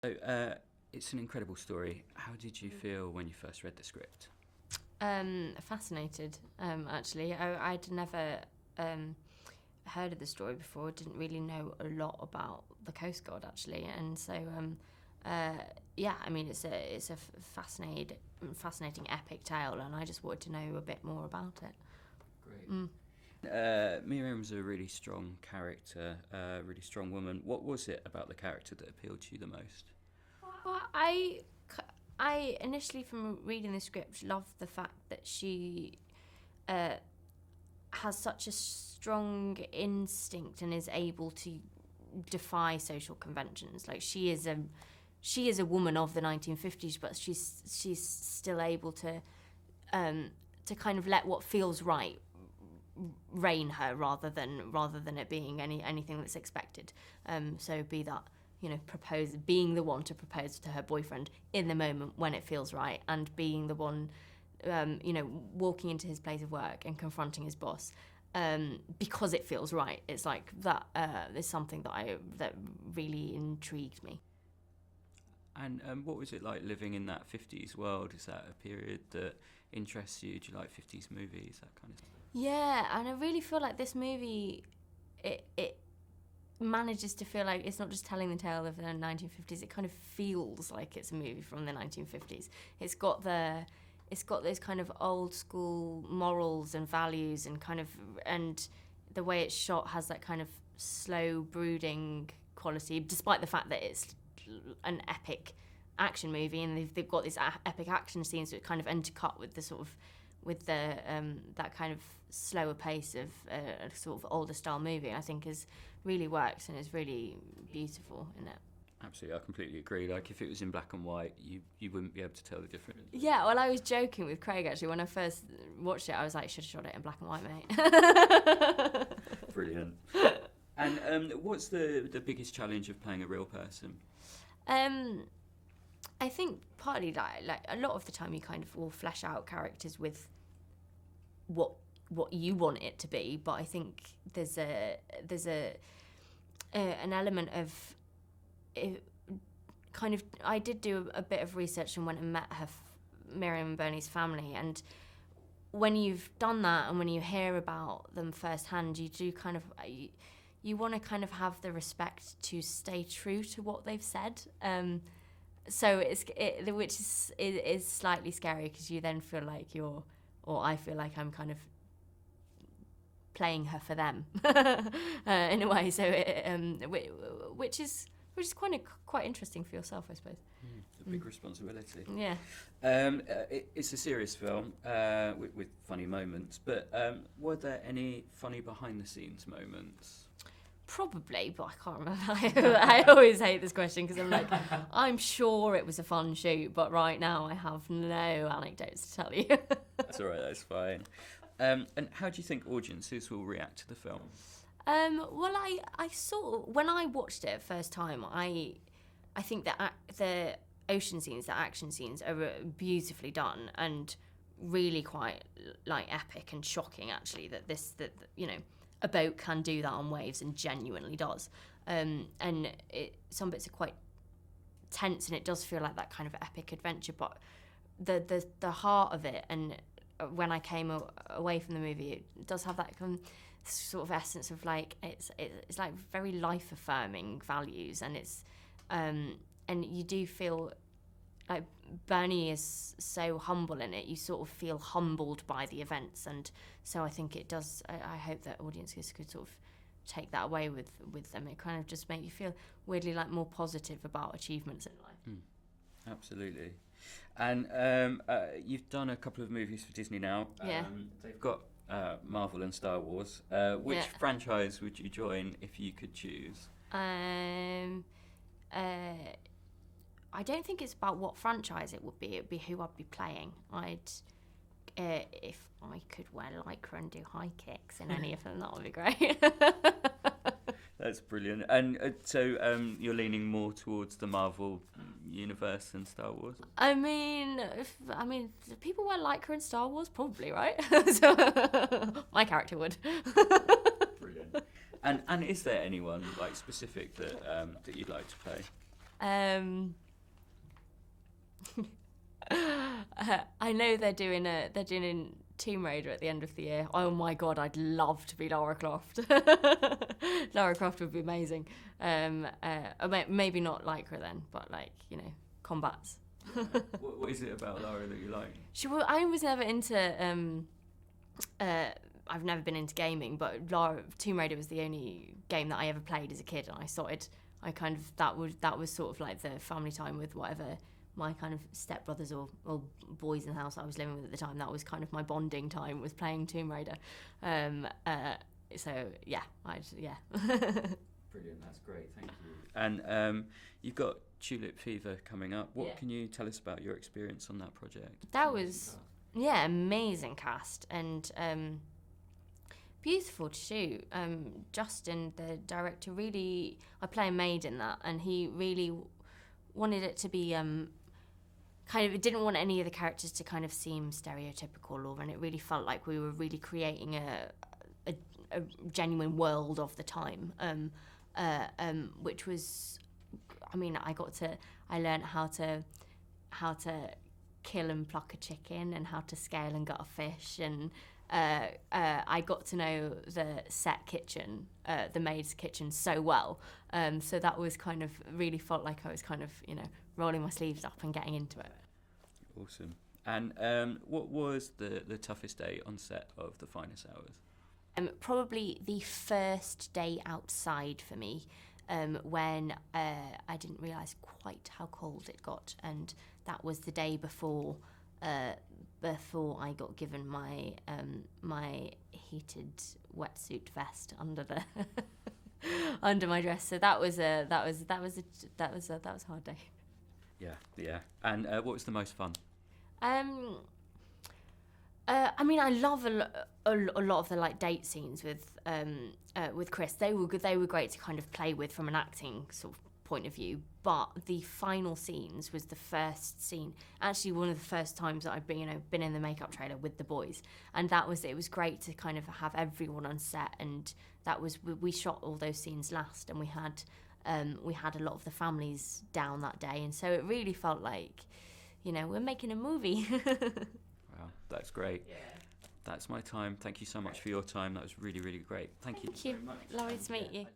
So, it's an incredible story. How did you feel when you first read the script? Fascinated, actually. I'd never heard of the story before, didn't really know a lot about the Coast Guard, actually. And so, yeah, I mean, it's a fascinating epic tale, and I just wanted to know a bit more about it. Great. Miriam's a really strong character, really strong woman. What was it about the character that appealed to you the most? Well, I initially, from reading the script, loved the fact that she has such a strong instinct and is able to defy social conventions. Like, she is a woman of the 1950s, but she's still able to kind of let what feels right reign her, rather than it being anything that's expected. So be that, being the one to propose to her boyfriend in the moment when it feels right, and being the one, walking into his place of work and confronting his boss because it feels right. It's like that is something that really intrigued me. And what was it like living in that 50s world? Is that a period that interests you? Do you like 50s movies, that kind of stuff? Yeah, and I really feel like this movie, it manages to feel like it's not just telling the tale of the 1950s. It kind of feels like it's a movie from the 1950s. It's got those kind of old school morals and values, and the way it's shot has that kind of slow brooding quality, despite the fact that it's an epic action movie, and they've got these epic action scenes that kind of intercut with the sort of that kind of slower pace of a sort of older style movie. I think is really works and is really beautiful in it. Absolutely, I completely agree. Like, if it was in black and white, you wouldn't be able to tell the difference. Yeah, well, I was joking with Craig, actually. When I first watched it, I was like, should have shot it in black and white, mate. Brilliant. And what's the biggest challenge of playing a real person? I think partly like a lot of the time you kind of will flesh out characters with what you want it to be, but I think there's an element of it, kind of. I did do a bit of research and went and met Miriam and Bernie's family, and when you've done that and when you hear about them firsthand, you do kind of you want to kind of have the respect to stay true to what they've said. So which is slightly scary, because you then feel like I feel like I'm kind of playing her for them in a way. So which is quite interesting for yourself, I suppose. A big responsibility. Yeah. It's a serious film with funny moments, but were there any funny behind the scenes moments? Probably, but I can't remember. I always hate this question, because I'm like, I'm sure it was a fun shoot, but right now I have no anecdotes to tell you. That's all right, that's fine. And how do you think audiences will react to the film? Well, I saw, when I watched it first time, I think that the ocean scenes, the action scenes, are beautifully done and really quite like epic and shocking, actually, that a boat can do that on waves, and genuinely does. And some bits are quite tense, and it does feel like that kind of epic adventure. But the heart of it, and when I came away from the movie, it does have that sort of essence of like it's like very life affirming values, and it's and you do feel like Bernie is so humble in it. You sort of feel humbled by the events, and so I think it does. I hope that audiences could sort of take that away with them. It kind of just makes you feel weirdly like more positive about achievements in life. Absolutely. And you've done a couple of movies for Disney now. Yeah. They've got Marvel and Star Wars. Which franchise would you join if you could choose? I don't think it's about what franchise it would be. It'd be who I'd be playing. If I could wear lycra and do high kicks in any of them, that would be great. That's brilliant. And so you're leaning more towards the Marvel universe than Star Wars? I mean, do people wear lycra in Star Wars? Probably, right? So, my character would. Brilliant. And is there anyone like specific that you'd like to play? I know they're doing a Tomb Raider at the end of the year. Oh my god, I'd love to be Lara Croft. Lara Croft would be amazing. Maybe not Lycra then, but like, you know, combats. What is it about Lara that you like? I was never into. I've never been into gaming, but Tomb Raider was the only game that I ever played as a kid, and that was sort of like the family time with whatever my kind of stepbrothers or boys in the house I was living with at the time. That was kind of my bonding time, was playing Tomb Raider. So yeah, Brilliant, that's great, thank you. And you've got Tulip Fever coming up. What can you tell us about your experience on that project? That was amazing cast and beautiful to shoot. Justin, the director, really, I play a maid in that, and he really wanted it to be kind of, didn't want any of the characters to kind of seem stereotypical, and it really felt like we were really creating a genuine world of the time, which was, I mean, I learned how to kill and pluck a chicken and how to scale and gut a fish, and I got to know the set kitchen, the maid's kitchen, so well. So that was kind of, really felt like I was kind of, you know, rolling my sleeves up and getting into it. Awesome. And what was the toughest day on set of The Finest Hours? Probably the first day outside for me, when I didn't realise quite how cold it got, and that was the day before I got given my my heated wetsuit vest under the under my dress. So that was a hard day. Yeah. And what was the most fun? I mean, I love a lot of the like date scenes with Chris. They were good. They were great to kind of play with from an acting sort of point of view. But the final scenes was the first scene. Actually, one of the first times that I've been in the makeup trailer with the boys, and it was great to kind of have everyone on set. And we shot all those scenes last, and we had a lot of the families down that day, and so it really felt like, you know, we're making a movie. Wow, that's great. Yeah. That's my time. Thank you so much for your time. That was really, really great. Thank you very much. Lovely to meet you.